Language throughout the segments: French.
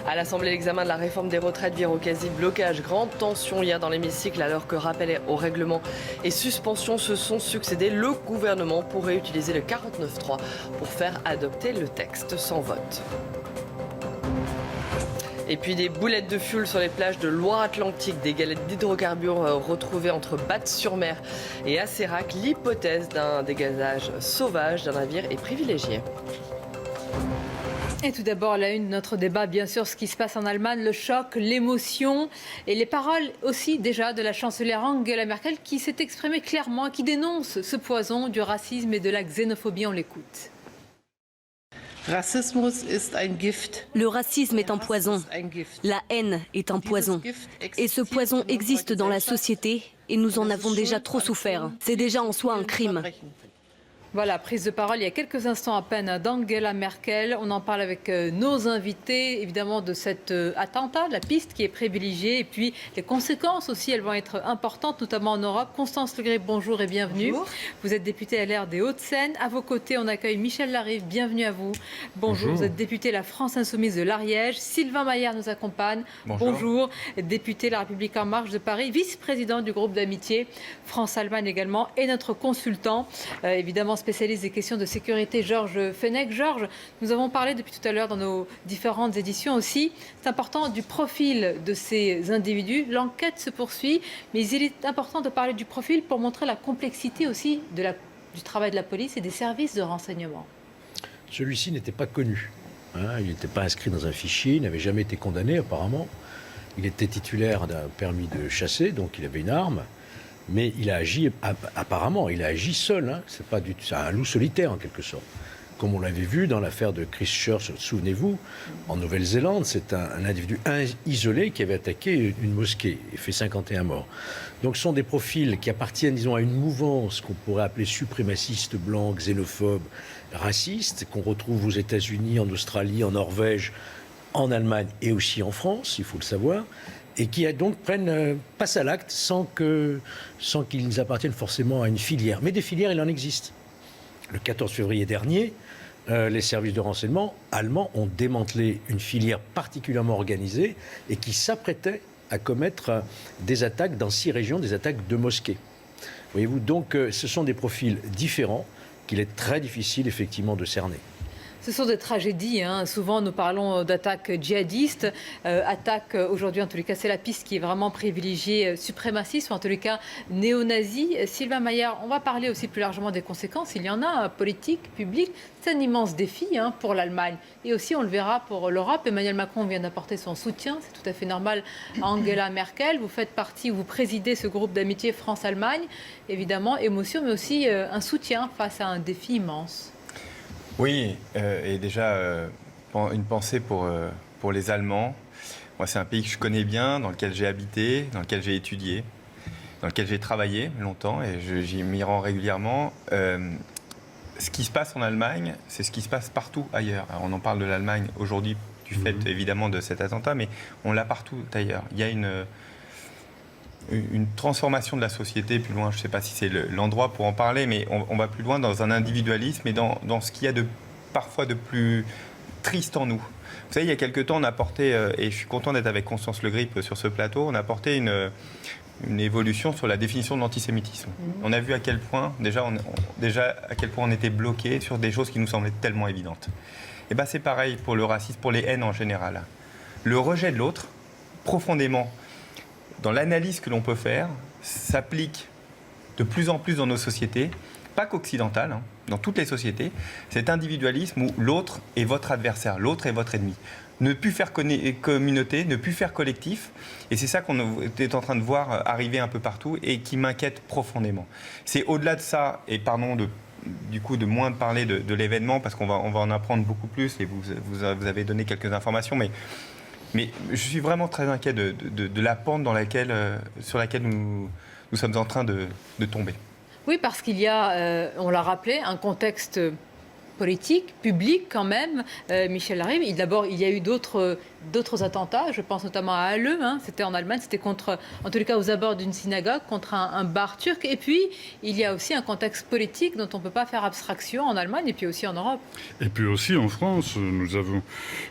À l'Assemblée, l'examen de la réforme des retraites vire au quasi-blocage. Grande tension hier dans l'hémicycle alors que rappel au règlement et suspension se sont succédés. Le gouvernement pourrait utiliser le 49.3 pour faire adopter le texte sans vote. Et puis des boulettes de fioul sur les plages de Loire-Atlantique, des galettes d'hydrocarbures retrouvées entre Batte-sur-Mer et Asserac. L'hypothèse d'un dégazage sauvage d'un navire est privilégiée. Et tout d'abord, la une de notre débat, bien sûr, ce qui se passe en Allemagne, le choc, l'émotion et les paroles aussi déjà de la chancelière Angela Merkel qui s'est exprimée clairement, qui dénonce ce poison du racisme et de la xénophobie. On l'écoute. Le racisme est un poison, la haine est un poison. Et ce poison existe dans la société et nous en avons déjà trop souffert. C'est déjà en soi un crime. Voilà, prise de parole il y a quelques instants à peine d'Angela Merkel. On en parle avec nos invités, évidemment, de cet attentat, la piste qui est privilégiée. Et puis, les conséquences aussi, elles vont être importantes, notamment en Europe. Constance Le Grip, bonjour et bienvenue. Bonjour. Vous êtes députée LR des Hauts-de-Seine. À vos côtés, on accueille Michel Larive. Bienvenue à vous. Bonjour. Vous êtes député La France Insoumise de l'Ariège. Sylvain Maillard nous accompagne. Bonjour. Député La République En Marche de Paris, vice-président du groupe d'amitié France-Allemagne également. Et notre consultant, évidemment, spécialiste des questions de sécurité, Georges Fenech. Georges, nous avons parlé depuis tout à l'heure dans nos différentes éditions aussi. C'est important du profil de ces individus. L'enquête se poursuit, mais il est important de parler du profil pour montrer la complexité aussi du travail de la police et des services de renseignement. Celui-ci n'était pas connu. Il n'était pas inscrit dans un fichier, il n'avait jamais été condamné apparemment. Il était titulaire d'un permis de chasser, donc il avait une arme. Mais il a agi, apparemment, il a agi seul. C'est un loup solitaire en quelque sorte. Comme on l'avait vu dans l'affaire de Christchurch, souvenez-vous, en Nouvelle-Zélande, c'est un individu isolé qui avait attaqué une mosquée et fait 51 morts. Donc ce sont des profils qui appartiennent, disons, à une mouvance qu'on pourrait appeler suprémaciste blanc, xénophobe, raciste, qu'on retrouve aux États-Unis, en Australie, en Norvège, en Allemagne et aussi en France, il faut le savoir. Et qui donc passent à l'acte sans qu'ils appartiennent forcément à une filière. Mais des filières, il en existe. Le 14 février dernier, les services de renseignement allemands ont démantelé une filière particulièrement organisée et qui s'apprêtait à commettre des attaques dans 6 régions, des attaques de mosquées. Voyez-vous, donc ce sont des profils différents qu'il est très difficile effectivement de cerner. Ce sont des tragédies. Souvent, nous parlons d'attaques djihadistes. Attaques, aujourd'hui, en tous les cas, c'est la piste qui est vraiment privilégiée suprémaciste, ou en tous les cas néo-nazi. Sylvain Maillard, on va parler aussi plus largement des conséquences. Il y en a, politiques, publiques. C'est un immense défi pour l'Allemagne. Et aussi, on le verra pour l'Europe. Emmanuel Macron vient d'apporter son soutien. C'est tout à fait normal à Angela Merkel. Vous faites partie, vous présidez ce groupe d'amitié France-Allemagne. Évidemment, émotion, mais aussi un soutien face à un défi immense. Oui, et déjà une pensée pour les Allemands. Moi, c'est un pays que je connais bien, dans lequel j'ai habité, dans lequel j'ai étudié, dans lequel j'ai travaillé longtemps et j'y m'y rends régulièrement. Ce qui se passe en Allemagne, c'est ce qui se passe partout ailleurs. Alors, on en parle de l'Allemagne aujourd'hui du fait évidemment de cet attentat, mais on l'a partout ailleurs. Il y a une transformation de la société plus loin, je ne sais pas si c'est l'endroit pour en parler, mais on va plus loin dans un individualisme et dans ce qu'il y a parfois de plus triste en nous. Vous savez, il y a quelques temps, on a apporté, et je suis content d'être avec Constance Le Grip sur ce plateau, on a apporté une évolution sur la définition de l'antisémitisme. On a vu à quel point, déjà à quel point on était bloqué sur des choses qui nous semblaient tellement évidentes. Et bien c'est pareil pour le racisme, pour les haines en général. Le rejet de l'autre, profondément, dans l'analyse que l'on peut faire, s'applique de plus en plus dans nos sociétés, pas qu'occidentales, dans toutes les sociétés, cet individualisme où l'autre est votre adversaire, l'autre est votre ennemi. Ne plus faire communauté, ne plus faire collectif, et c'est ça qu'on est en train de voir arriver un peu partout et qui m'inquiète profondément. C'est au-delà de ça, et pardon du coup de moins parler de l'événement, parce qu'on va en apprendre beaucoup plus, et vous avez donné quelques informations, mais je suis vraiment très inquiet de la pente sur laquelle nous sommes en train de tomber. Oui, parce qu'il y a, on l'a rappelé, un contexte politique, public quand même. Michel Larive, d'abord, il y a eu d'autres d'autres attentats. Je pense notamment à Halle, c'était en Allemagne, c'était contre, en tous les cas aux abords d'une synagogue, contre un bar turc. Et puis, il y a aussi un contexte politique dont on ne peut pas faire abstraction en Allemagne et puis aussi en Europe. Et puis aussi en France, nous avons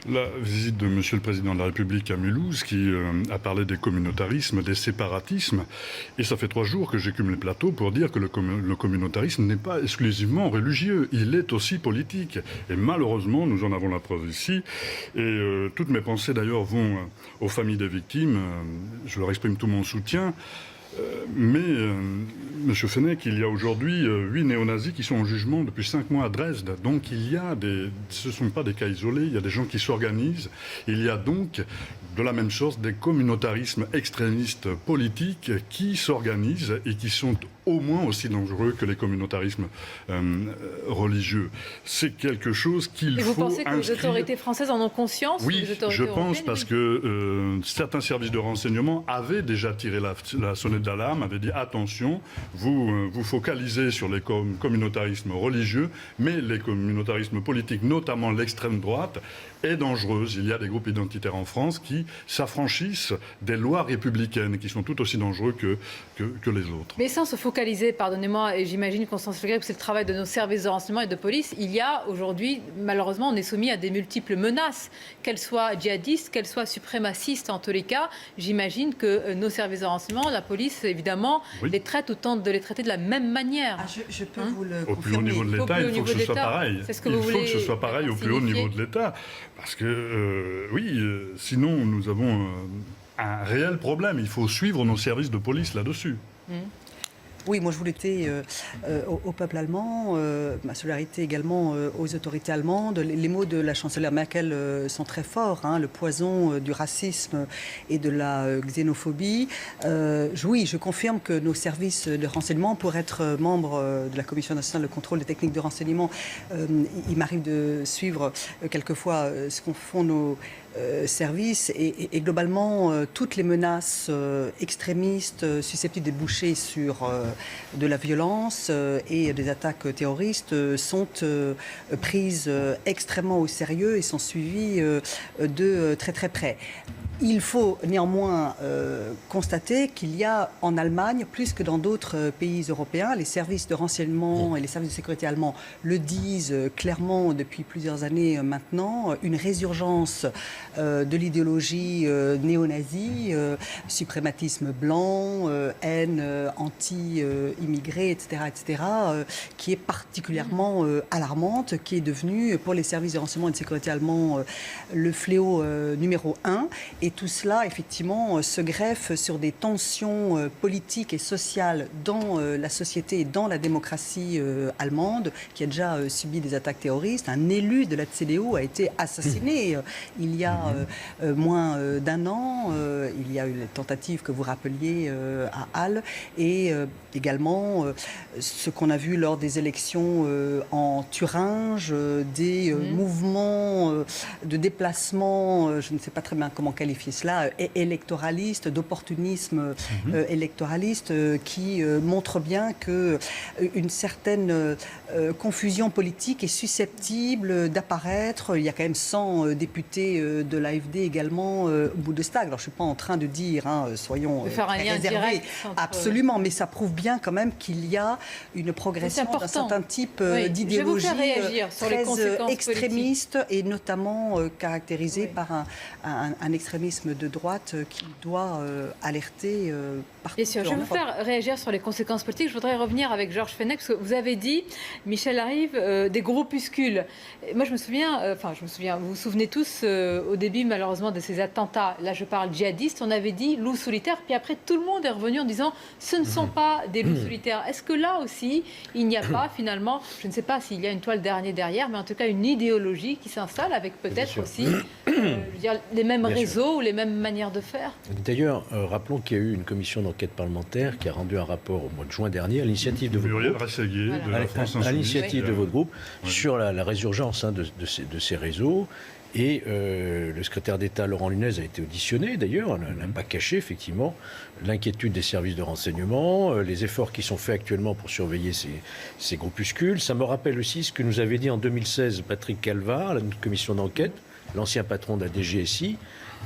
la visite de Monsieur le Président de la République à Mulhouse qui a parlé des communautarismes, des séparatismes. Et ça fait 3 jours que j'écume les plateaux pour dire que le communautarisme n'est pas exclusivement religieux, il est aussi politique. Et malheureusement, nous en avons la preuve ici. Et toutes mes pensées d'ailleurs vont aux familles des victimes. Je leur exprime tout mon soutien. Mais, Monsieur Fenech, il y a aujourd'hui 8 néo-nazis qui sont en jugement depuis 5 mois à Dresde. Donc ce ne sont pas des cas isolés, il y a des gens qui s'organisent. Il y a donc, de la même sorte, des communautarismes extrémistes politiques qui s'organisent et qui sont au moins aussi dangereux que les communautarismes religieux. C'est quelque chose qu'il faut inscrire. Et vous pensez que les autorités françaises en ont conscience? Oui, je pense, parce que certains services de renseignement avaient déjà tiré la sonnette d'alarme, avaient dit attention, vous vous focalisez sur les communautarismes religieux, mais les communautarismes politiques, notamment l'extrême droite, est dangereuse. Il y a des groupes identitaires en France qui s'affranchissent des lois républicaines, qui sont tout aussi dangereux que les autres. Mais sans se focaliser, pardonnez-moi, et j'imagine, Constance Le Gret, que c'est le travail de nos services de renseignement et de police, il y a aujourd'hui, malheureusement, on est soumis à des multiples menaces, qu'elles soient djihadistes, qu'elles soient suprémacistes, en tous les cas. J'imagine que nos services de renseignement, la police, évidemment, les traite ou tente de les traiter de la même manière. Je peux vous le confirmer. Au plus haut niveau de l'État, il faut que ce soit pareil. Il faut que ce soit pareil au plus haut niveau de l'État. Parce que, sinon, nous avons un réel problème. Il faut suivre nos services de police là-dessus. Oui, moi je voulais dire au peuple allemand, ma solidarité également aux autorités allemandes. Les mots de la chancelière Merkel sont très forts, le poison du racisme et de la xénophobie. Oui, je confirme que nos services de renseignement, pour être membre de la Commission nationale de contrôle des techniques de renseignement, il m'arrive de suivre quelquefois ce qu'en font nos services et globalement toutes les menaces extrémistes susceptibles de déboucher sur de la violence et des attaques terroristes sont prises extrêmement au sérieux et sont suivies de très très près. Il faut néanmoins constater qu'il y a en Allemagne, plus que dans d'autres pays européens, les services de renseignement et les services de sécurité allemands le disent clairement depuis plusieurs années maintenant, une résurgence de l'idéologie néo-nazie, suprématisme blanc, haine anti-immigrés, etc., qui est particulièrement alarmante, qui est devenue pour les services de renseignement et de sécurité allemands le fléau numéro 1. Et tout cela, effectivement, se greffe sur des tensions politiques et sociales dans la société et dans la démocratie allemande, qui a déjà subi des attaques terroristes. Un élu de la CDU a été assassiné il y a moins d'1 an. Il y a eu les tentatives que vous rappeliez à Halle. Et également, ce qu'on a vu lors des élections en Thuringe, des mouvements de déplacement, je ne sais pas très bien comment qualifier cela, électoraliste, d'opportunisme électoraliste, qui montre bien qu'une certaine confusion politique est susceptible d'apparaître. Il y a quand même 100 députés de l'AfD également au Bundestag. Alors je ne suis pas en train de dire, soyons faire un lien réservés, direct entre... absolument, mais ça prouve bien quand même qu'il y a une progression d'un certain type d'idéologie très extrémiste et notamment caractérisée par un extrémisme de droite qui doit alerter partout. Bien sûr, je vais vous faire réagir sur les conséquences politiques. Je voudrais revenir avec Georges Fenech, parce que vous avez dit, Michel arrive, des groupuscules. Et moi, je me souviens, vous vous souvenez tous, au début, malheureusement, de ces attentats, là je parle djihadistes, on avait dit loups solitaires, puis après tout le monde est revenu en disant ce ne sont pas des loups solitaires. Est-ce que là aussi, il n'y a pas finalement, je ne sais pas s'il y a une toile d'araignée derrière, mais en tout cas une idéologie qui s'installe avec peut-être aussi les mêmes réseaux ou les mêmes manières de faire? D'ailleurs, rappelons qu'il y a eu une commission d'enquête parlementaire qui a rendu un rapport au mois de juin dernier à l'initiative de votre groupe, à l'initiative de votre groupe, sur la résurgence de ces réseaux. Et le secrétaire d'État Laurent Nunez a été auditionné d'ailleurs, n'a pas caché effectivement l'inquiétude des services de renseignement, les efforts qui sont faits actuellement pour surveiller ces groupuscules. Ça me rappelle aussi ce que nous avait dit en 2016 Patrick Calva à la commission d'enquête, l'ancien patron de la DGSI,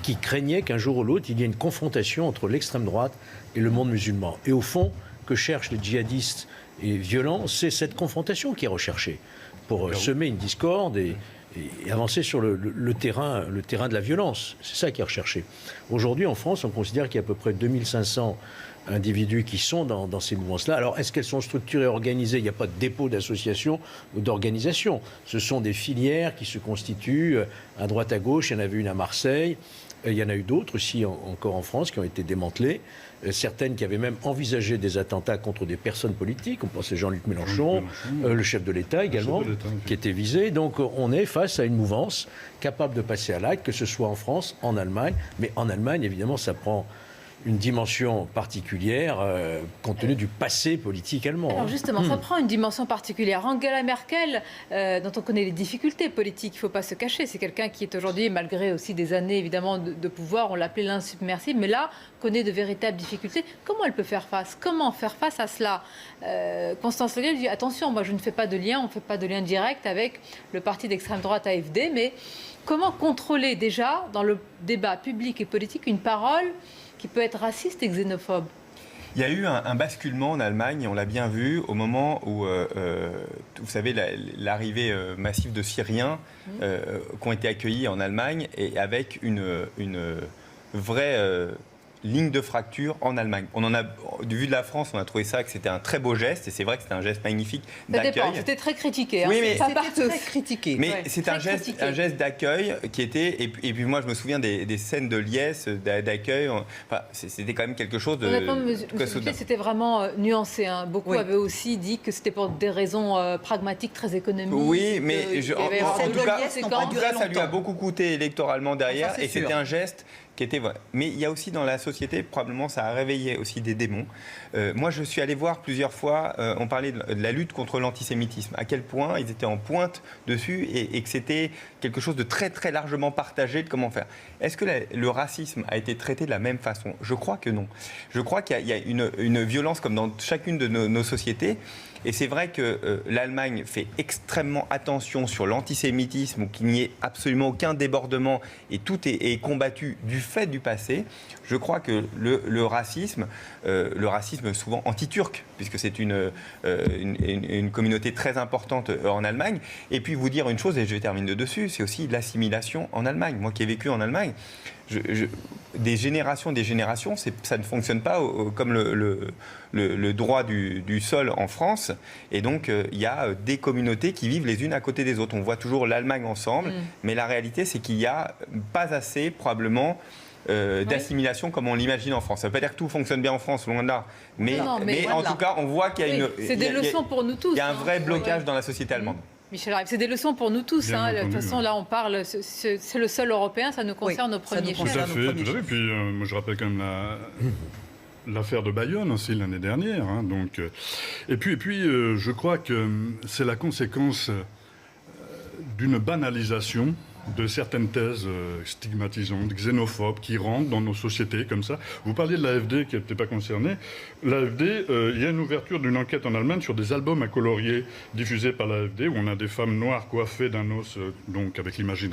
qui craignait qu'un jour ou l'autre, il y ait une confrontation entre l'extrême droite et le monde musulman. Et au fond, que cherchent les djihadistes et violents, c'est cette confrontation qui est recherchée pour semer une discorde et avancer sur le terrain de la violence. C'est ça qui est recherché. Aujourd'hui, en France, on considère qu'il y a à peu près 2500 individus qui sont dans ces mouvements-là. Alors, est-ce qu'elles sont structurées, organisées ? Il n'y a pas de dépôt d'association ou d'organisation. Ce sont des filières qui se constituent à droite à gauche. Il y en avait une à Marseille. Il y en a eu d'autres aussi encore en France qui ont été démantelées. Certaines qui avaient même envisagé des attentats contre des personnes politiques. On pense à Jean-Luc Mélenchon, le chef de l'État également, qui était visé. Donc on est face à une mouvance capable de passer à l'acte, que ce soit en France, en Allemagne. Mais en Allemagne, évidemment, ça prend une dimension particulière compte tenu du passé politique allemand. Alors justement, ça prend une dimension particulière. Angela Merkel, dont on connaît les difficultés politiques, il ne faut pas se cacher, c'est quelqu'un qui est aujourd'hui, malgré aussi des années évidemment de pouvoir, on l'appelait l'insubmersible, mais là, connaît de véritables difficultés. Comment elle peut faire face ? Comment faire face à cela ? Constance Le Grip dit, attention, moi je ne fais pas de lien, on ne fait pas de lien direct avec le parti d'extrême droite AfD, mais comment contrôler déjà, dans le débat public et politique, une parole qui peut être raciste et xénophobe ? Il y a eu un basculement en Allemagne, on l'a bien vu, au moment où, vous savez, l'arrivée massive de Syriens qui ont été accueillis en Allemagne, et avec une vraie ligne de fracture en Allemagne. On en a, du vu de la France, on a trouvé ça que c'était un très beau geste, et c'est vrai que c'était un geste magnifique d'accueil. C'était très critiqué. Oui, mais c'était très critiqué. Mais c'est un geste d'accueil qui était, et puis moi je me souviens des scènes de liesse, d'accueil. Enfin, c'était quand même quelque chose de. C'était vraiment nuancé. Hein. Beaucoup avaient aussi dit que c'était pour des raisons pragmatiques, très économiques. Oui, mais en tout cas, ça lui a beaucoup coûté électoralement derrière, ça, et c'était un geste qui était vrai. Mais il y a aussi dans la société, probablement ça a réveillé aussi des démons. Moi je suis allé voir plusieurs fois, on parlait de la lutte contre l'antisémitisme, à quel point ils étaient en pointe dessus, et que c'était quelque chose de très très largement partagé de comment faire. Est-ce que le racisme a été traité de la même façon ? Je crois que non. Je crois qu'il y a une violence comme dans chacune de nos sociétés. Et c'est vrai que l'Allemagne fait extrêmement attention sur l'antisémitisme, ou qu'il n'y ait absolument aucun débordement, et tout est combattu du fait du passé. Je crois que le racisme souvent anti-turc, puisque c'est une communauté très importante en Allemagne. Et puis vous dire une chose, et je termine dessus, c'est aussi l'assimilation en Allemagne. Moi qui ai vécu en Allemagne, des générations, ça ne fonctionne pas comme le droit du sol en France. Et donc, il y a des communautés qui vivent les unes à côté des autres. On voit toujours l'Allemagne ensemble, mais la réalité, c'est qu'il n'y a pas assez, probablement, d'assimilation comme on l'imagine en France. Ça ne veut pas dire que tout fonctionne bien en France, loin de là. Mais en tout cas, on voit qu'il y a c'est des leçons pour nous tous. Il y a un vrai blocage dans la société allemande. Michel Ribes, c'est des leçons pour nous tous. Hein. De toute façon, là, on parle, c'est le sol européen, ça nous concerne au premier chef. Tout à fait. Puis, moi, je rappelle quand même l'affaire de Bayonne aussi l'année dernière. Hein, donc, et puis, je crois que c'est la conséquence d'une banalisation de certaines thèses stigmatisantes, xénophobes, qui rentrent dans nos sociétés comme ça. Vous parliez de l'AfD qui n'était pas concernée. L'AfD, il y a une ouverture d'une enquête en Allemagne sur des albums à colorier diffusés par l'AfD, où on a des femmes noires coiffées d'un os, donc avec l'imagerie,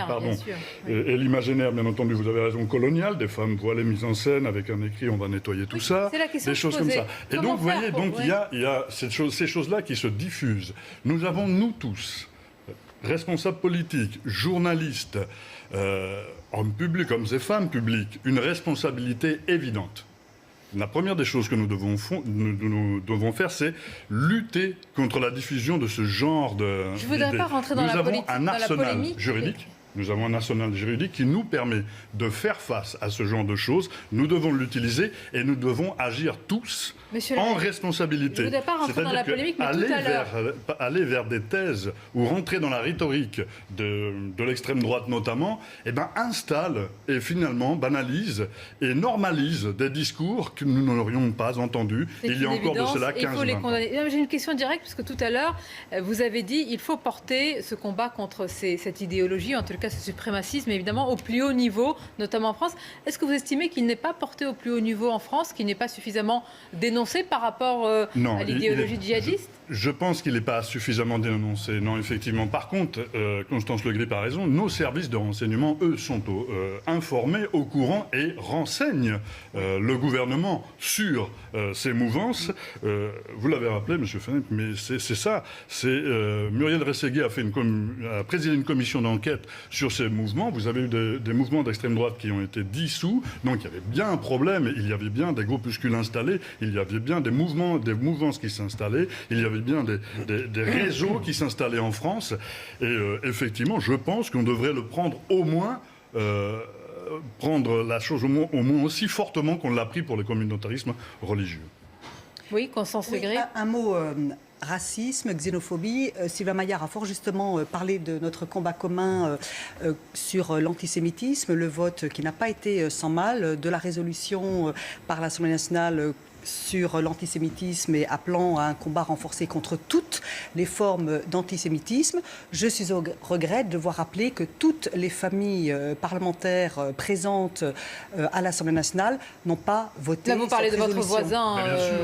pardon, bien sûr, oui. Et l'imaginaire, bien entendu, vous avez raison, colonial, des femmes voilées mises en scène avec un écrit, on va nettoyer tout ça, des choses comme ça. Et donc, vous voyez, il y a ces choses-là qui se diffusent. Nous avons, nous tous, responsables politiques, journalistes, hommes publics, hommes et femmes publics, une responsabilité évidente. La première des choses que nous devons faire, c'est lutter contre la diffusion de ce genre de. Je ne voudrais pas rentrer dans la politique, dans la polémique. Nous avons un arsenal juridique qui nous permet de faire face à ce genre de choses. Nous devons l'utiliser et nous devons agir tous en responsabilité. Je ne voudrais pas rentrer dans la polémique, mais tout à l'heure. Aller vers des thèses ou rentrer dans la rhétorique de l'extrême droite notamment, installe et finalement banalise et normalise des discours que nous n'aurions pas entendus il y a encore de cela 15 ans. J'ai une question directe, parce que tout à l'heure, vous avez dit qu'il faut porter ce combat contre cette idéologie, en tout cas cas ce suprémacisme, évidemment, au plus haut niveau, notamment en France. Est-ce que vous estimez qu'il n'est pas porté au plus haut niveau en France, qu'il n'est pas suffisamment dénoncé par rapport à l'idéologie djihadiste ? Je pense qu'il n'est pas suffisamment dénoncé, non, effectivement. Par contre, Constance Le Grip a raison, nos services de renseignement, eux, sont informés, au courant et renseignent le gouvernement sur ces mouvances. Vous l'avez rappelé, M. Fenech, mais c'est ça. Muriel Rességuier a présidé une commission d'enquête sur ces mouvements. Vous avez eu des mouvements d'extrême droite qui ont été dissous, donc il y avait bien un problème, il y avait bien des groupuscules installés, il y avait bien des mouvances qui s'installaient, il y avait bien des réseaux qui s'installaient en France. Et effectivement, je pense qu'on devrait le prendre au moins, prendre la chose au moins aussi fortement qu'on l'a pris pour le communautarisme religieux. Oui, Constance Le Grip. Un mot, racisme, xénophobie. Sylvain Maillard a fort justement parlé de notre combat commun sur l'antisémitisme, le vote qui n'a pas été sans mal, de la résolution par l'Assemblée nationale sur l'antisémitisme et appelant à un combat renforcé contre toutes les formes d'antisémitisme. Je suis au regret de devoir rappeler que toutes les familles parlementaires présentes à l'Assemblée nationale n'ont pas voté. Là, vous parlez de votre résolution. voisin. Bien sûr,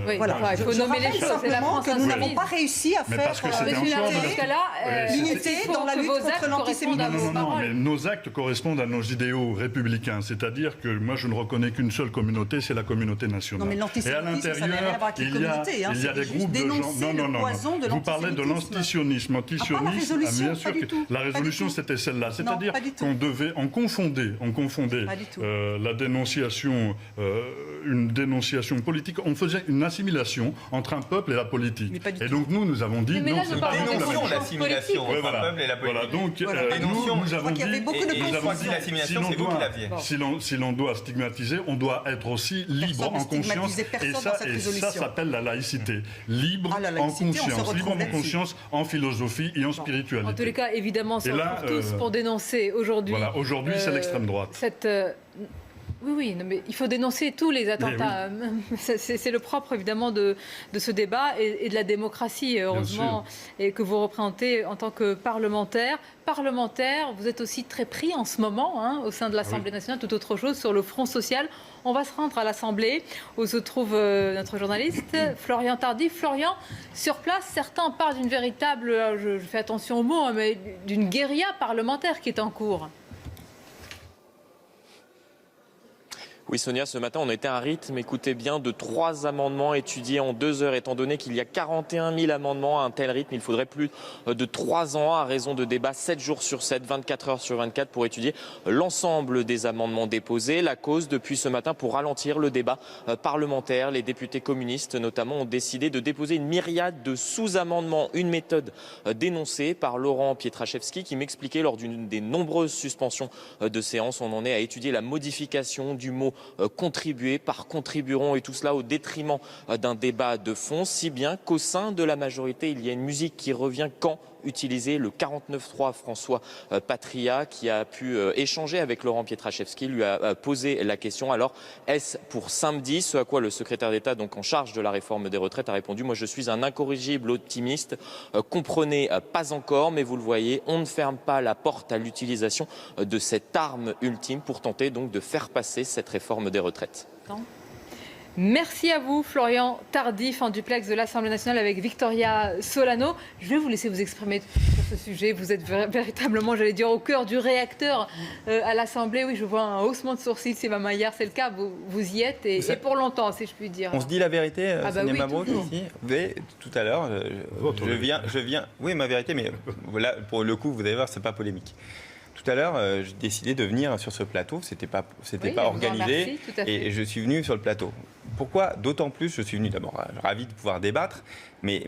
mais, Voilà. Il faut nommer les choses. C'est la France que nous n'avons insoumise. pas réussi à Mais faire parce que c'était Monsieur encore Larrey, dans ce cas-là, l'unité il faut dans la que lutte vos contre actes correspondent à vos Non, paroles. mais nos actes correspondent à nos idéaux républicains. C'est-à-dire que moi, je ne reconnais qu'une seule communauté, c'est la communauté nationale. Non, mais l'antisémitisme, ça n'a rien à voir avec les communautés. Il y a des groupes de gens. Non. Vous parlez de l'antisionisme. Résolution, bien sûr pas du que tout. la résolution, c'était celle-là. C'est-à-dire qu'on confondait la dénonciation, une dénonciation politique. On faisait une assimilation entre un peuple et la politique. Et donc nous avons dit Mais non, là, c'est je pas parle de Dénoncions l'assimilation entre le peuple et la politique. Voilà, donc Dénoncions. nous avons dit, qu'il y avait beaucoup de l'assimilation, c'est vous qui l'aviez. si l'on doit stigmatiser, on doit être aussi libre en conscience. Et ça s'appelle la laïcité. Libre en conscience, libre en conscience, en philosophie et en spiritualité. En tous les cas, évidemment, c'est pour tous pour dénoncer aujourd'hui. Voilà, aujourd'hui, c'est l'extrême droite. Oui, non, mais il faut dénoncer tous les attentats. Oui. C'est le propre, évidemment, de ce débat et de la démocratie, heureusement, et que vous représentez en tant que parlementaire. Parlementaire, vous êtes aussi très pris en ce moment, au sein de l'Assemblée nationale, tout autre chose, sur le front social. On va se rendre à l'Assemblée, où se trouve notre journaliste, Florian Tardif. Florian, sur place, certains parlent d'une véritable, je fais attention aux mots, mais d'une guérilla parlementaire qui est en cours. Oui Sonia, ce matin on était à un rythme, écoutez bien, de 3 amendements étudiés en 2 heures, étant donné qu'il y a 41 000 amendements à un tel rythme. Il faudrait plus de 3 ans à raison de débats 7 jours sur 7, 24 heures sur 24 pour étudier l'ensemble des amendements déposés. La cause depuis ce matin pour ralentir le débat parlementaire. Les députés communistes notamment ont décidé de déposer une myriade de sous-amendements, une méthode dénoncée par Laurent Pietraszewski qui m'expliquait lors d'une des nombreuses suspensions de séance. On en est à étudier la modification du mot contribuer par contribueront et tout cela au détriment d'un débat de fond, si bien qu'au sein de la majorité, il y a une musique qui revient quand utiliser le 49.3. François Patria, qui a pu échanger avec Laurent Pietraszewski, lui a posé la question. Alors, est-ce pour samedi? Ce à quoi le secrétaire d'État, donc en charge de la réforme des retraites, a répondu: moi, je suis un incorrigible optimiste. Comprenez, pas encore, mais vous le voyez, on ne ferme pas la porte à l'utilisation de cette arme ultime pour tenter donc de faire passer cette réforme des retraites. Merci à vous, Florian Tardif, en duplex de l'Assemblée nationale avec Victoria Solano. Je vais vous laisser vous exprimer sur ce sujet. Vous êtes véritablement, j'allais dire, au cœur du réacteur à l'Assemblée. Oui, je vois un haussement de sourcils, Sylvain Maillard, c'est le cas. Vous y êtes et pour longtemps, si je puis dire. On se dit la vérité, Sonia oui, Mabrouk, ici. Vous voyez, tout à l'heure, je viens. Oui, ma vérité, mais voilà, pour le coup, vous allez voir, c'est pas polémique. Tout à l'heure, j'ai décidé de venir sur ce plateau. C'était pas organisé, et je suis venu sur le plateau. Pourquoi? D'autant plus, je suis venu d'abord ravi de pouvoir débattre, mais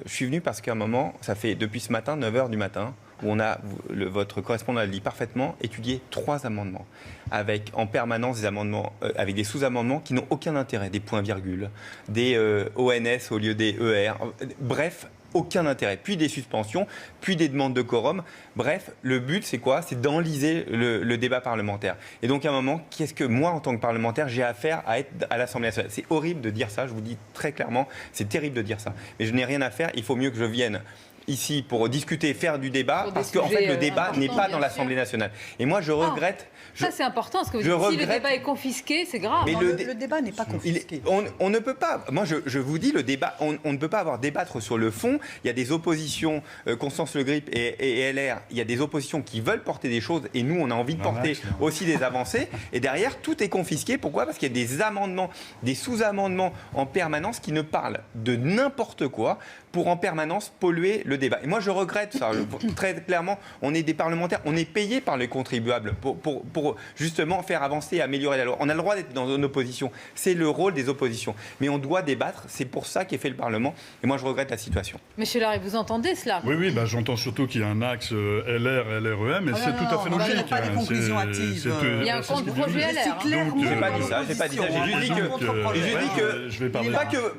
je suis venu parce qu'à un moment, ça fait depuis ce matin, 9h du matin, où on a, votre correspondant l'a dit parfaitement, étudié 3 amendements, avec en permanence des amendements, avec des sous-amendements qui n'ont aucun intérêt, des points-virgules, des ONS au lieu des ER, bref, aucun intérêt. Puis des suspensions, puis des demandes de quorum. Bref, le but, c'est quoi? C'est d'enliser le débat parlementaire. Et donc, à un moment, qu'est-ce que moi, en tant que parlementaire, j'ai à faire à être à l'Assemblée nationale? C'est horrible de dire ça, je vous dis très clairement, c'est terrible de dire ça. Mais je n'ai rien à faire, il faut mieux que je vienne ici pour discuter, faire du débat, parce qu'en fait, le débat n'est pas dans l'Assemblée nationale. Et moi, je regrette... Ça, c'est important, ce que vous dites. Si le débat est confisqué, c'est grave. Mais le débat n'est pas confisqué. On ne peut pas... Moi, je vous dis, le débat, on ne peut pas débattre sur le fond. Il y a des oppositions, Constance Le Grip et LR, il y a des oppositions qui veulent porter des choses, et nous, on a envie de porter aussi des avancées. Et derrière, tout est confisqué. Pourquoi ? Parce qu'il y a des amendements, des sous-amendements en permanence qui ne parlent de n'importe quoi pour en permanence polluer le débat. Et moi, je regrette ça. Très clairement, on est des parlementaires, on est payés par les contribuables pour justement faire avancer et améliorer la loi. On a le droit d'être dans une opposition. C'est le rôle des oppositions. Mais on doit débattre. C'est pour ça qu'est fait le Parlement. Et moi, je regrette la situation. Monsieur Larry, vous entendez cela ? Oui, j'entends surtout qu'il y a un axe LR, LREM, et c'est tout à fait logique. Il n'y a pas de conclusion hâtive. Il y a un contre-projet LR. Je n'ai pas dit ça. J'ai pas dit ça. J'ai juste dit que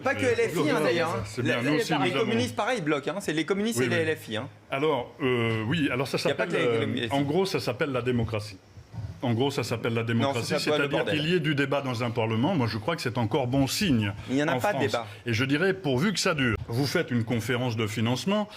pas que LFI d'ailleurs. Les communistes, pareil, ils bloquent. C'est les communistes et les LFI. Alors, alors ça s'appelle... En gros, ça s'appelle la démocratie. En gros, ça s'appelle la démocratie, c'est-à-dire qu'il y ait du débat dans un Parlement. Moi, je crois que c'est encore bon signe. Il n'y en a pas France. de débat. Et je dirais, pourvu que ça dure. Vous faites une conférence de financement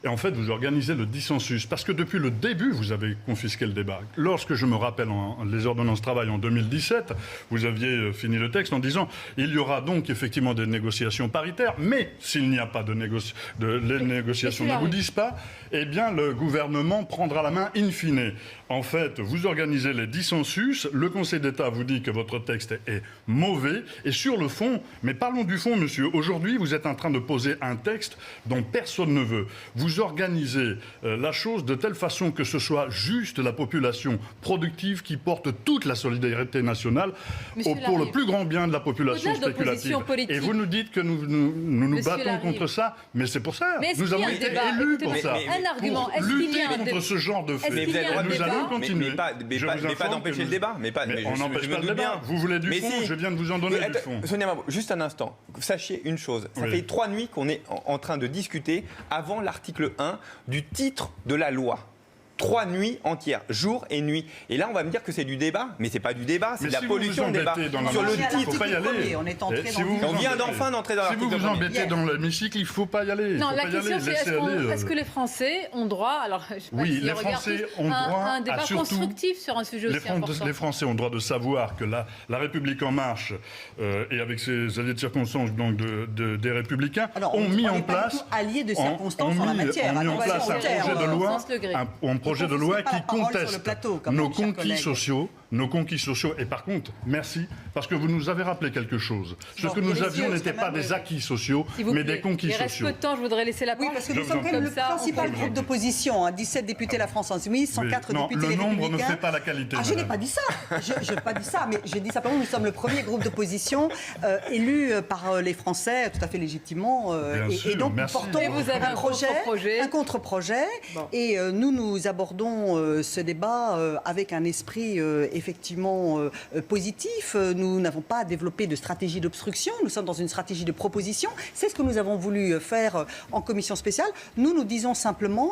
et en fait, vous organisez le dissensus. Parce que depuis le début, vous avez confisqué le débat. Lorsque je me rappelle les ordonnances travail en 2017, vous aviez fini le texte en disant il y aura donc effectivement des négociations paritaires, mais s'il n'y a pas les négociations ne vous disent pas, eh bien le gouvernement prendra la main in fine. En fait, vous organisez les dissensus, le Conseil d'État vous dit que votre texte est mauvais, et sur le fond, mais parlons du fond, monsieur, aujourd'hui, vous êtes en train de poser un texte dont personne ne veut. Vous organisez la chose de telle façon que ce soit juste la population productive qui porte toute la solidarité nationale pour le plus grand bien de la population spéculative. Et vous nous dites que nous battons contre ça, mais c'est pour ça. Nous avons été élus pour ça. Un argument, pour lutter contre ce genre de faits. Nous allons continuer. Mais pas d'empêcher le débat. Mais on n'empêche pas le débat. Vous voulez du fond, je viens de vous en donner du fond. Sonia Mabrouk, juste un instant. Sachez une chose. Ça fait 3 nuits qu'on est en train de discuter avant l'article 1 du titre de la loi. 3 nuits entières, jour et nuit. Et là, on va me dire que c'est du débat, mais c'est pas du débat, c'est de la pollution de débat. Sur le titre, il ne faut pas y aller. On vient d'enfin d'entrer dans l'article 1. Si vous vous embêtez dans l'hémicycle, il ne faut pas y aller. Non, la question c'est est-ce que les Français ont droit, alors je sais pas oui, les Français ont droit à un débat constructif sur un sujet aussi important. Les Français ont droit de savoir que la République en marche et avec ses alliés de circonstance donc des Républicains ont mis en place alliés de circonstance en la matière. Ont mis en place un projet de loi, projet de loi qui conteste nos conquis sociaux. Et par contre, merci, parce que vous nous avez rappelé quelque chose. Ce que nous avions n'était pas des acquis sociaux, mais des conquis sociaux. Il reste peu de temps, je voudrais laisser la parole. Oui, parce que nous sommes quand même le principal groupe d'opposition. 17 députés La France Insoumise, 104 députés Les Républicains. Le nombre ne fait pas la qualité. Je n'ai pas dit ça. Je n'ai pas dit ça, mais j'ai dit simplement que nous sommes le premier groupe d'opposition élu par les Français, tout à fait légitimement. Et donc, nous portons un contre-projet. Et nous abordons ce débat avec un esprit effectivement positif. Nous n'avons pas développé de stratégie d'obstruction, nous sommes dans une stratégie de proposition. C'est ce que nous avons voulu faire en commission spéciale. Nous disons simplement,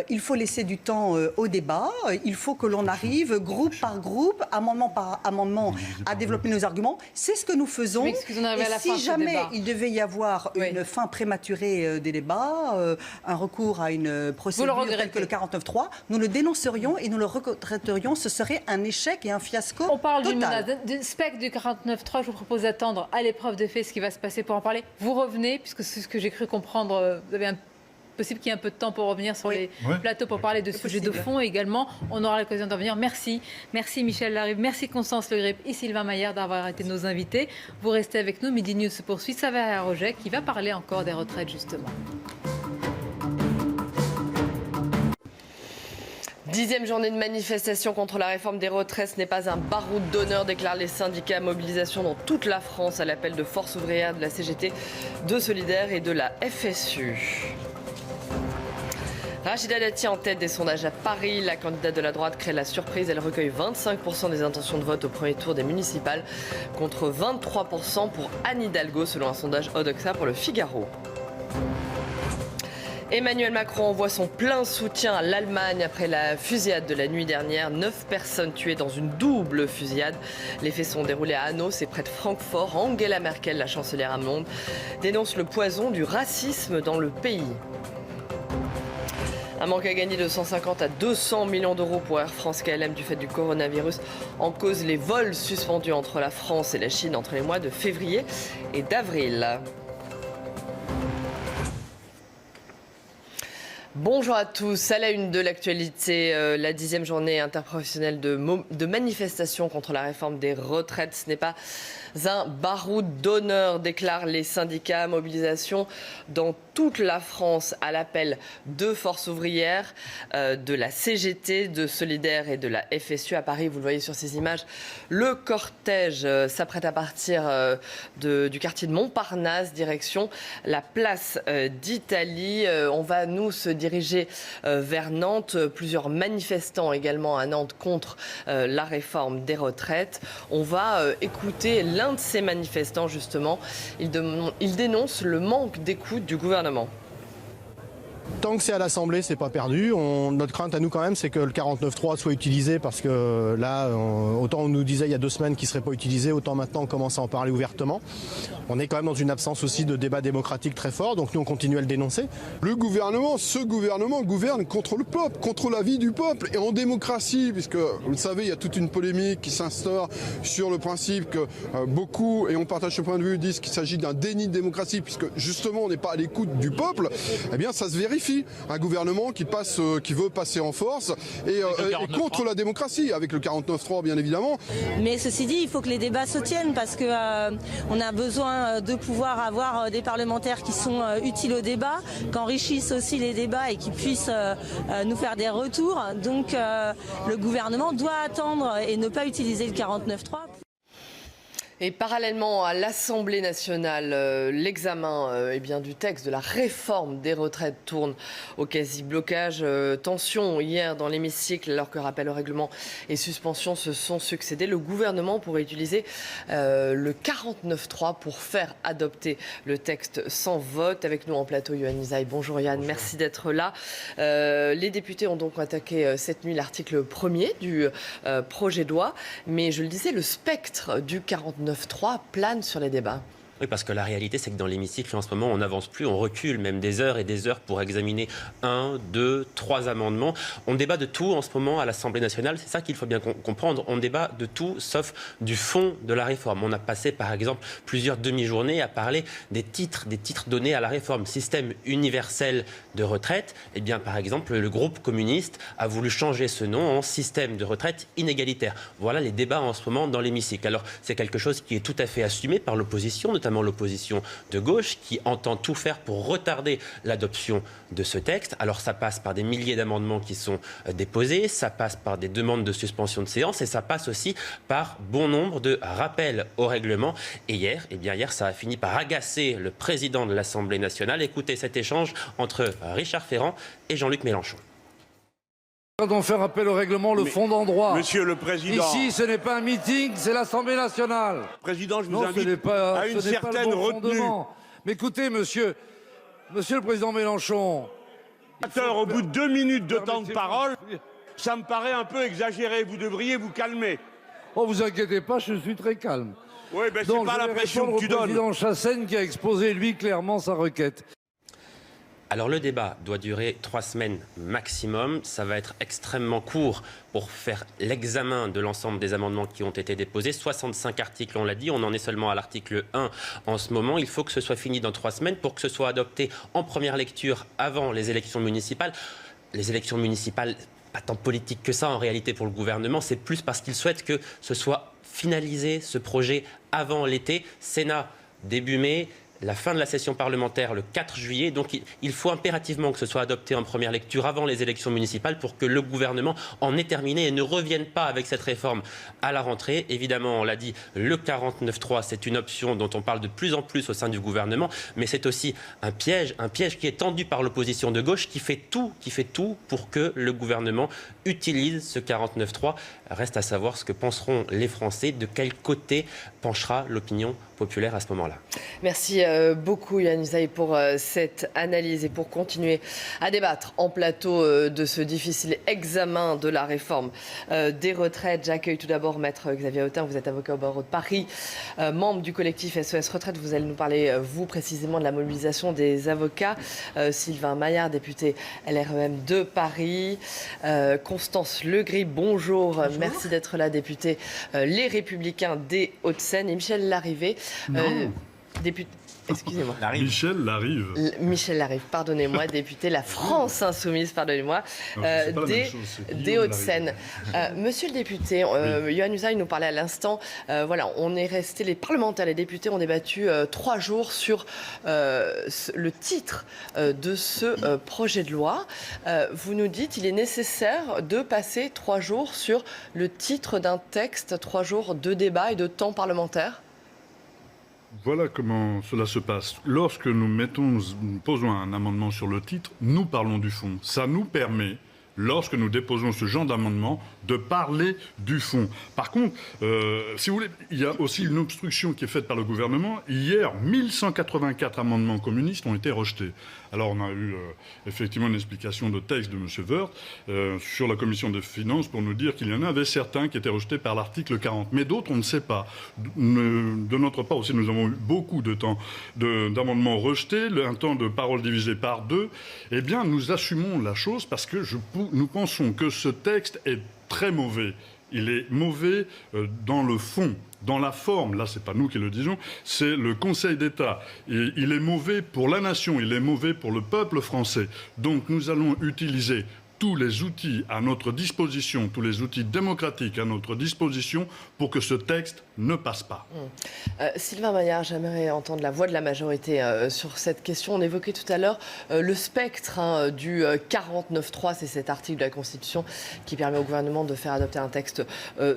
il faut laisser du temps au débat, il faut que l'on arrive groupe par groupe, amendement par amendement, à développer nos arguments. C'est ce que nous faisons. Et si jamais il devait y avoir une fin prématurée des débats, un recours à une procédure telle que le 49.3, nous le dénoncerions et nous le regretterions. Ce serait un échec et un fiasco total. On parle d'une menace, du spectre du 49.3. Je vous propose d'attendre à l'épreuve de fait ce qui va se passer pour en parler. Vous revenez, puisque c'est ce que j'ai cru comprendre. Vous avez possible qu'il y ait un peu de temps pour revenir sur les plateaux pour parler de sujets de fond également. On aura l'occasion d'en revenir. Merci Michel Larrive, merci Constance Le Grip et Sylvain Maillard d'avoir été nos invités. Vous restez avec nous, Midi News se poursuit. Ça va à Roget qui va parler encore des retraites justement. 10e journée de manifestation contre la réforme des retraites. Ce n'est pas un baroud d'honneur, déclarent les syndicats. Mobilisation dans toute la France à l'appel de Force ouvrière, de la CGT, de Solidaires et de la FSU. Rachida Dati en tête des sondages à Paris. La candidate de la droite crée la surprise. Elle recueille 25% des intentions de vote au premier tour des municipales contre 23% pour Anne Hidalgo, selon un sondage Odoxa pour le Figaro. Emmanuel Macron envoie son plein soutien à l'Allemagne après la fusillade de la nuit dernière. 9 personnes tuées dans une double fusillade. Les faits sont déroulés à Hanau, c'est près de Francfort. Angela Merkel, la chancelière allemande, dénonce le poison du racisme dans le pays. Un manque à gagner de 150 à 200 millions d'euros pour Air France KLM du fait du coronavirus. En cause, les vols suspendus entre la France et la Chine entre les mois de février et d'avril. Bonjour à tous. À la une de l'actualité, la 10e journée interprofessionnelle de manifestation contre la réforme des retraites. Ce n'est pas un baroud d'honneur, déclarent les syndicats. Mobilisation dans toute la France à l'appel de Force ouvrière, de la CGT, de Solidaires et de la FSU. À Paris, vous le voyez sur ces images, le cortège s'apprête à partir du quartier de Montparnasse, direction la place d'Italie. On va se diriger vers Nantes. Plusieurs manifestants également à Nantes contre la réforme des retraites. On va écouter l'un de ces manifestants justement. Il dénonce le manque d'écoute du gouvernement. Tant que c'est à l'Assemblée, c'est pas perdu. Notre crainte à nous quand même, c'est que le 49.3 soit utilisé parce que là, autant on nous disait il y a 2 semaines qu'il ne serait pas utilisé, autant maintenant on commence à en parler ouvertement. On est quand même dans une absence aussi de débat démocratique très fort, donc nous on continue à le dénoncer. Le gouvernement, ce gouvernement gouverne contre le peuple, contre l'avis du peuple et en démocratie, puisque vous le savez, il y a toute une polémique qui s'instaure sur le principe que beaucoup, et on partage ce point de vue, disent qu'il s'agit d'un déni de démocratie, puisque justement on n'est pas à l'écoute du peuple. Eh bien ça se vérifie. Un gouvernement qui veut passer en force et contre la démocratie, avec le 49.3 bien évidemment. Mais ceci dit, il faut que les débats se tiennent parce que on a besoin de pouvoir avoir des parlementaires qui sont utiles au débat, qui enrichissent aussi les débats et qui puissent nous faire des retours. Donc le gouvernement doit attendre et ne pas utiliser le 49.3. Et parallèlement à l'Assemblée nationale, l'examen du texte de la réforme des retraites tourne au quasi-blocage. Tension hier dans l'hémicycle alors que rappel au règlement et suspension se sont succédés. Le gouvernement pourrait utiliser le 49.3 pour faire adopter le texte sans vote. Avec nous en plateau, Yohann Usaï. Bonjour Yohann, merci d'être là. Les députés ont donc attaqué cette nuit l'article 1er du projet de loi. Mais je le disais, le spectre du 49.3 plane sur les débats. Oui, parce que la réalité, c'est que dans l'hémicycle, en ce moment, on n'avance plus, on recule même des heures et des heures pour examiner 1, 2, 3 amendements. On débat de tout en ce moment à l'Assemblée nationale, c'est ça qu'il faut bien comprendre. On débat de tout sauf du fond de la réforme. On a passé, par exemple, plusieurs demi-journées à parler des titres donnés à la réforme. Système universel de retraite, eh bien, par exemple, le groupe communiste a voulu changer ce nom en système de retraite inégalitaire. Voilà les débats en ce moment dans l'hémicycle. Alors, c'est quelque chose qui est tout à fait assumé par l'opposition, notamment l'opposition de gauche qui entend tout faire pour retarder l'adoption de ce texte. Alors ça passe par des milliers d'amendements qui sont déposés, ça passe par des demandes de suspension de séance et ça passe aussi par bon nombre de rappels au règlement. Et hier, ça a fini par agacer le président de l'Assemblée nationale. Écoutez cet échange entre Richard Ferrand et Jean-Luc Mélenchon. Quand on fait rappel au règlement, le fond d'endroit. Monsieur le Président. Ici, ce n'est pas un meeting, c'est l'Assemblée nationale. Président, je vous invite à une certaine retenue. Mais écoutez, monsieur le Président Mélenchon. Au bout de 2 minutes de temps de parole, ça me paraît un peu exagéré. Vous devriez vous calmer. Oh, vous inquiétez pas, je suis très calme. Oui, mais c'est pas l'impression que tu donnes. Le président Chassaigne qui a exposé, lui, clairement sa requête. Alors le débat doit durer 3 semaines maximum. Ça va être extrêmement court pour faire l'examen de l'ensemble des amendements qui ont été déposés. 65 articles, on l'a dit. On en est seulement à l'article 1 en ce moment. Il faut que ce soit fini dans 3 semaines pour que ce soit adopté en première lecture avant les élections municipales. Les élections municipales, pas tant politique que ça en réalité pour le gouvernement. C'est plus parce qu'il souhaite que ce soit finalisé, ce projet, avant l'été. Sénat, début mai. La fin de la session parlementaire le 4 juillet. Donc il faut impérativement que ce soit adopté en première lecture avant les élections municipales pour que le gouvernement en ait terminé et ne revienne pas avec cette réforme à la rentrée. Évidemment, on l'a dit, le 49.3, c'est une option dont on parle de plus en plus au sein du gouvernement, mais c'est aussi un piège qui est tendu par l'opposition de gauche qui fait tout pour que le gouvernement utilise ce 49.3. Reste à savoir ce que penseront les Français, de quel côté penchera l'opinion populaire à ce moment-là. Merci beaucoup Yohann Usaï pour cette analyse et pour continuer à débattre en plateau de ce difficile examen de la réforme des retraites. J'accueille tout d'abord Maître Xavier Autain, vous êtes avocat au barreau de Paris, membre du collectif SOS Retraite. Vous allez nous parler, vous précisément, de la mobilisation des avocats. Sylvain Maillard, député LREM de Paris. Constance Legrip, bonjour. Merci d'être là, député Les Républicains des Hauts-de-Seine. Et Michel Larrivé, député... Excusez-moi. Michel Larrive. Michel Larrive, pardonnez-moi, député La France Insoumise, pardonnez-moi, des Hauts-de-Seine. Monsieur le député, Yohann Usaï nous parlait à l'instant, voilà, on est resté, les parlementaires, les députés ont débattu 3 jours sur le titre de ce projet de loi. Vous nous dites qu'il est nécessaire de passer 3 jours sur le titre d'un texte, 3 jours de débat et de temps parlementaire. Voilà comment cela se passe. Lorsque nous posons un amendement sur le titre, nous parlons du fond. Ça nous permet, lorsque nous déposons ce genre d'amendement, de parler du fond. Par contre, si vous voulez, il y a aussi une obstruction qui est faite par le gouvernement. Hier, 1184 amendements communistes ont été rejetés. Alors, on a eu effectivement une explication de texte de M. Woerth sur la commission des finances pour nous dire qu'il y en avait certains qui étaient rejetés par l'article 40. Mais d'autres, on ne sait pas. De notre part aussi, nous avons eu beaucoup de temps d'amendements rejetés, un temps de parole divisé par 2. Eh bien, nous assumons la chose parce que nous pensons que ce texte est très mauvais. Il est mauvais dans le fond. Dans la forme, là, c'est pas nous qui le disons, c'est le Conseil d'État. Et il est mauvais pour la nation, il est mauvais pour le peuple français. Donc nous allons utiliser tous les outils à notre disposition, tous les outils démocratiques à notre disposition pour que ce texte ne passe pas. Sylvain Maillard, j'aimerais entendre la voix de la majorité sur cette question. On évoquait tout à l'heure le spectre du 49.3, c'est cet article de la Constitution qui permet au gouvernement de faire adopter un texte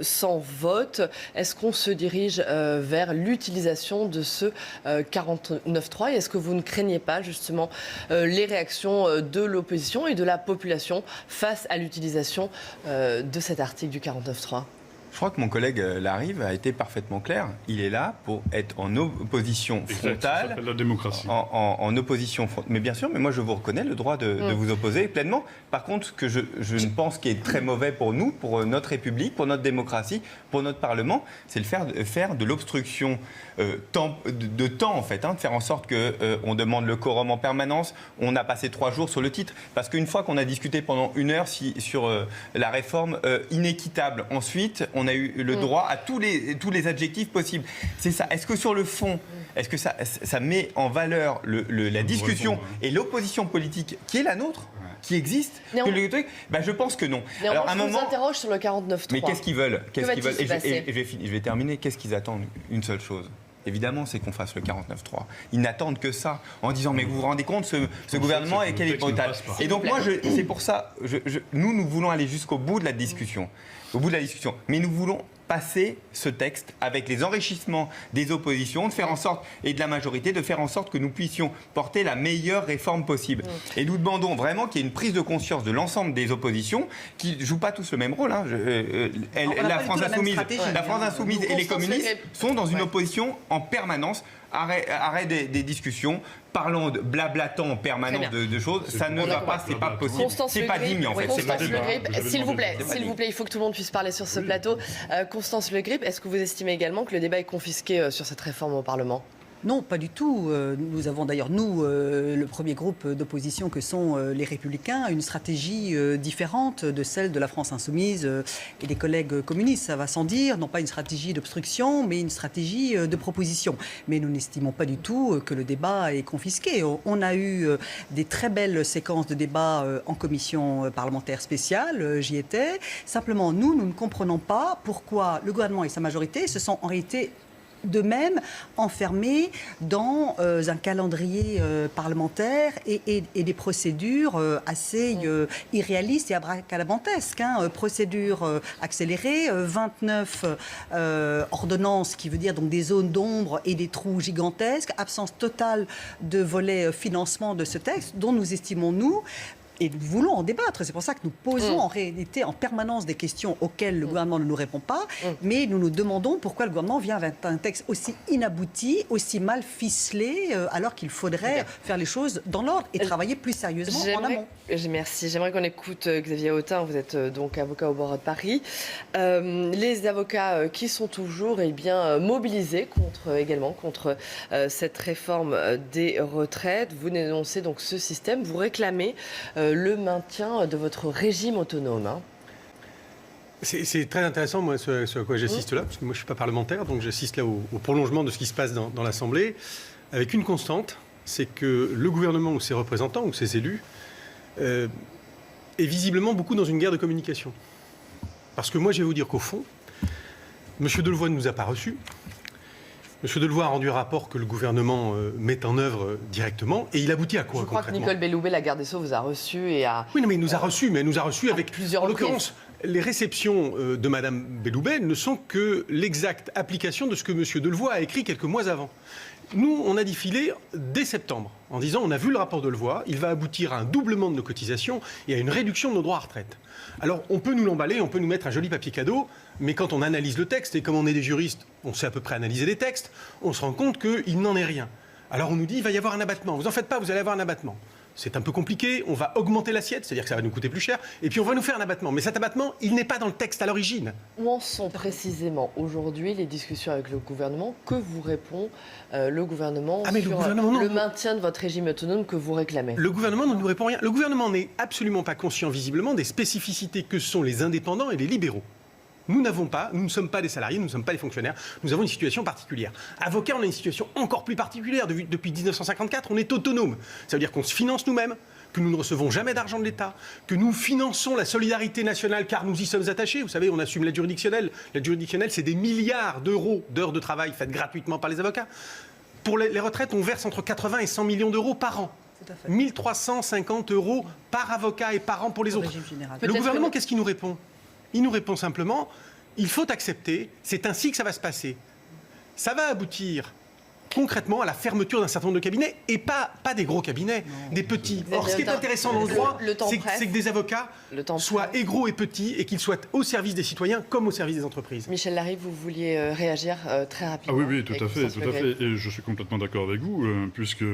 sans vote. Est-ce qu'on se dirige vers l'utilisation de ce 49.3 et est-ce que vous ne craignez pas justement les réactions de l'opposition et de la population face à l'utilisation de cet article du 49.3 ? Je crois que mon collègue Larrive a été parfaitement clair. Il est là pour être en opposition frontale. Ça s'appelle la démocratie. En opposition frontale. Mais bien sûr, mais moi je vous reconnais le droit de vous opposer pleinement. Par contre, ce que je ne pense qui est très mauvais pour nous, pour notre République, pour notre démocratie, pour notre Parlement, c'est le faire de l'obstruction de temps en fait, de faire en sorte qu'on demande le quorum en permanence. On a passé 3 jours sur le titre. Parce qu'une fois qu'on a discuté pendant 1 heure sur la réforme inéquitable, ensuite on a eu le droit à tous les adjectifs possibles. C'est ça. Est-ce que sur le fond, est-ce que ça met en valeur la discussion et l'opposition politique qui est la nôtre, qui existe je pense que non. Alors, je vous interroge sur le 49.3. Mais qu'est-ce qu'ils veulent Je vais terminer. Qu'est-ce qu'ils attendent ? Une seule chose. Évidemment, c'est qu'on fasse le 49.3. Ils n'attendent que ça, en disant mais vous vous rendez compte, ce gouvernement est quel est brutal. Et donc moi, c'est pour ça, nous voulons aller jusqu'au bout de la discussion. Mais nous voulons passer ce texte avec les enrichissements des oppositions, de faire en sorte, et de la majorité, de faire en sorte que nous puissions porter la meilleure réforme possible. Et nous demandons vraiment qu'il y ait une prise de conscience de l'ensemble des oppositions qui ne jouent pas tous le même rôle. La France Insoumise et les communistes sont dans une opposition en permanence. Arrêt des discussions, parlons de blablatant en permanence de choses, ça ne va pas, c'est pas possible, c'est pas digne en fait. S'il vous plaît, il faut que tout le monde puisse parler sur ce plateau. Constance Legrip, est-ce que vous estimez également que le débat est confisqué sur cette réforme au Parlement ? Non, pas du tout. Nous avons d'ailleurs, le premier groupe d'opposition que sont les Républicains, une stratégie différente de celle de la France Insoumise et des collègues communistes. Ça va sans dire, non pas une stratégie d'obstruction, mais une stratégie de proposition. Mais nous n'estimons pas du tout que le débat est confisqué. On a eu des très belles séquences de débat en commission parlementaire spéciale, j'y étais. Simplement, nous ne comprenons pas pourquoi le gouvernement et sa majorité se sont en réalité d'eux-mêmes enfermés dans un calendrier parlementaire et des procédures assez irréalistes et abracadabrantesques. Procédure accélérée, 29 ordonnances, qui veut dire donc des zones d'ombre et des trous gigantesques, absence totale de volet financement de ce texte, dont nous estimons, nous, Et nous voulons en débattre. C'est pour ça que nous posons en réalité en permanence des questions auxquelles le gouvernement ne nous répond pas. Mais nous nous demandons pourquoi le gouvernement vient avec un texte aussi inabouti, aussi mal ficelé, alors qu'il faudrait faire les choses dans l'ordre et travailler plus sérieusement en amont. Merci. J'aimerais qu'on écoute Xavier Autain. Vous êtes donc avocat au barreau de Paris. Les avocats qui sont toujours mobilisés contre cette réforme des retraites. Vous dénoncez donc ce système. Vous réclamez le maintien de votre régime autonome. C'est très intéressant, moi, ce à quoi j'assiste là, parce que moi, je ne suis pas parlementaire, donc j'assiste là au prolongement de ce qui se passe dans l'Assemblée, avec une constante, c'est que le gouvernement ou ses représentants ou ses élus est visiblement beaucoup dans une guerre de communication. Parce que moi, je vais vous dire qu'au fond, M. Delevoye ne nous a pas reçus. M. Delevoye a rendu un rapport que le gouvernement met en œuvre directement. Et il aboutit à quoi, Je crois que Nicole Belloubet, la garde des Sceaux, vous a reçu et a... Oui, non, mais il nous a reçus, avec plusieurs en l'occurrence, les réceptions de Mme Belloubet ne sont que l'exacte application de ce que M. Delevoye a écrit quelques mois avant. Nous, on a défilé dès septembre en disant on a vu le rapport de Delevoye, il va aboutir à un doublement de nos cotisations et à une réduction de nos droits à retraite. Alors, on peut nous l'emballer, on peut nous mettre un joli papier cadeau, mais quand on analyse le texte, et comme on est des juristes, on sait à peu près analyser les textes, on se rend compte qu'il n'en est rien. Alors on nous dit il va y avoir un abattement. Vous en faites pas, vous allez avoir un abattement. C'est un peu compliqué, on va augmenter l'assiette, c'est-à-dire que ça va nous coûter plus cher, et puis on va nous faire un abattement. Mais cet abattement, il n'est pas dans le texte à l'origine. Où en sont précisément aujourd'hui les discussions avec le gouvernement? Que vous répond le gouvernement sur le maintien de votre régime autonome que vous réclamez? Le gouvernement ne nous répond rien. Le gouvernement n'est absolument pas conscient visiblement des spécificités que sont les indépendants et les libéraux. Nous ne sommes pas des salariés, nous ne sommes pas des fonctionnaires, nous avons une situation particulière. Avocats, on a une situation encore plus particulière. Depuis 1954, on est autonome. Ça veut dire qu'on se finance nous-mêmes, que nous ne recevons jamais d'argent de l'État, que nous finançons la solidarité nationale car nous y sommes attachés. Vous savez, on assume l'aide juridictionnelle. L'aide juridictionnelle, c'est des milliards d'euros d'heures de travail faites gratuitement par les avocats. Pour les retraites, on verse entre 80 et 100 millions d'euros par an. 1 350 euros par avocat et par an pour les autres. Le gouvernement, qu'est-ce qu'il nous répond ? Il nous répond simplement, il faut accepter, c'est ainsi que ça va se passer. Ça va aboutir concrètement à la fermeture d'un certain nombre de cabinets, et pas des gros cabinets, des petits. Or, ce qui est intéressant dans le droit, c'est que des avocats soient égaux et petits, et qu'ils soient au service des citoyens comme au service des entreprises. Michel Larive, vous vouliez réagir très rapidement. Ah oui, tout à fait. Et je suis complètement d'accord avec vous, puisque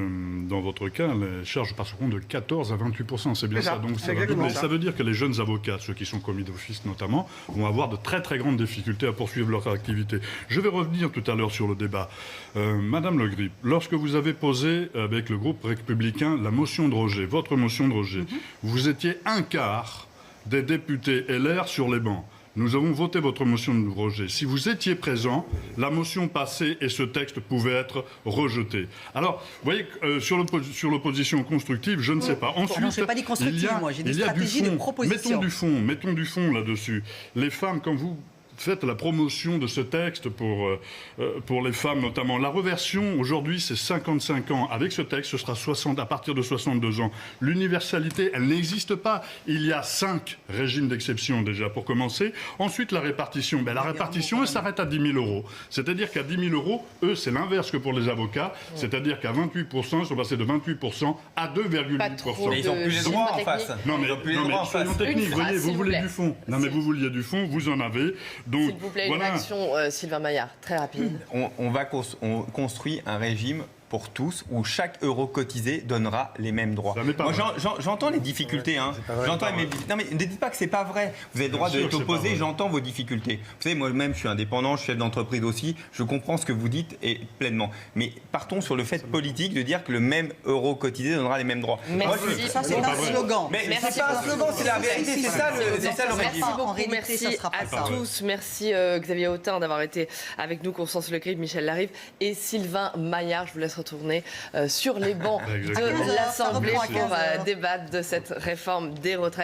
dans votre cas, les charges passeront de 14 à 28%. C'est bien ça. Donc ça veut dire que les jeunes avocats, ceux qui sont commis d'office notamment, vont avoir de très très grandes difficultés à poursuivre leur activité. Je vais revenir tout à l'heure sur le débat. Madame Le Grip, lorsque vous avez posé avec le groupe républicain la motion de rejet, votre motion de rejet, vous étiez un quart des députés LR sur les bancs. Nous avons voté votre motion de rejet. Si vous étiez présent, la motion passait et ce texte pouvait être rejeté. Alors, vous voyez, sur l'opposition constructive, je ne sais pas. Ensuite, non, je n'ai pas dit constructive, moi, j'ai dit stratégie de proposition. Mettons du fond là-dessus. Les femmes, quand vous faites la promotion de ce texte pour les femmes notamment. La reversion, aujourd'hui, c'est 55 ans. Avec ce texte, ce sera 60 à partir de 62 ans. L'universalité, elle n'existe pas. Il y a 5 régimes d'exception déjà pour commencer. Ensuite, la répartition. La répartition, elle s'arrête à 10 000 euros. C'est-à-dire qu'à 10 000 euros, eux, c'est l'inverse que pour les avocats. C'est-à-dire qu'à 28%, ils sont passés de 28% à 2,8%. Mais ils n'ont plus les droits en face. Non, mais soyons techniques. Vous voyez, vous voulez du fond. Non, mais vous vouliez du fond, vous en avez. Donc, s'il vous plaît, une action, Sylvain Maillard, très rapide. On construit un régime pour tous, où chaque euro cotisé donnera les mêmes droits. Moi, j'entends les difficultés. Non, mais ne dites pas que c'est pas vrai. Vous avez le droit de t'opposer, j'entends vos difficultés. Vous savez, moi-même, je suis indépendant, je suis chef d'entreprise aussi, je comprends ce que vous dites et pleinement. Mais partons sur le fait politique de dire que le même euro cotisé donnera les mêmes droits. Merci. Ça, c'est un slogan. Mais c'est pas un slogan, c'est la vérité, c'est ça le régime. Merci beaucoup, merci à tous. Merci Xavier Autain d'avoir été avec nous, Constance Le Grip, Michel Larive et Sylvain Maillard. Je vous laisse retourner sur les bancs de l'Assemblée pour débattre de cette réforme des retraites.